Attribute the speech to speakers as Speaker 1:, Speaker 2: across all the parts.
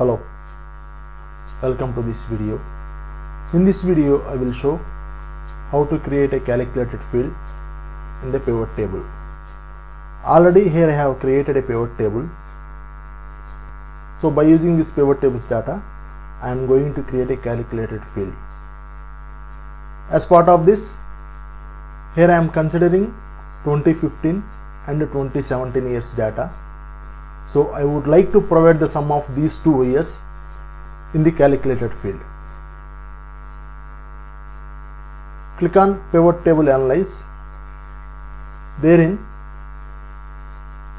Speaker 1: Hello, welcome to this video. In this video I will show how to create a calculated field in the pivot table. Already here I have created a pivot table. So by using this pivot table's data I am going to create a calculated field. As part of this, here I am considering 2015 and 2017 years data. So I would like to provide the sum of these 2 years in the calculated field. Click on Pivot Table Analyze. Therein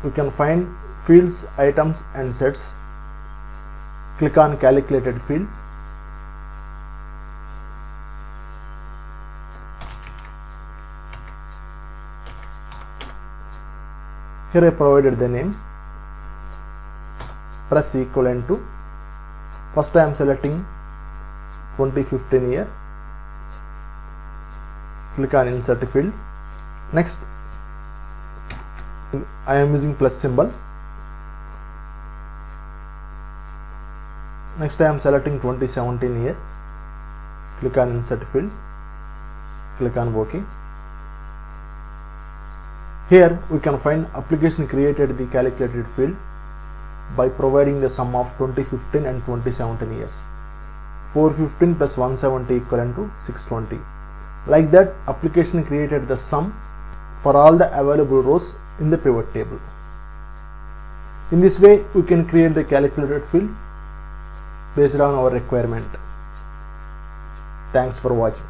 Speaker 1: you can find fields, items and sets. Click on Calculated Field. Here I provided the name. Press equivalent to. First I am selecting 2015 year. Click on Insert Field. Next I am using plus symbol. Next I am selecting 2017 year. Click on Insert Field. Click on OK. Here we can find application created the calculated field by providing the sum of 2015 and 2017 years. 415 plus 170 equivalent to 620. Like that, application created the sum for all the available rows in the pivot table. In this way, we can create the calculated field based on our requirement. Thanks for watching.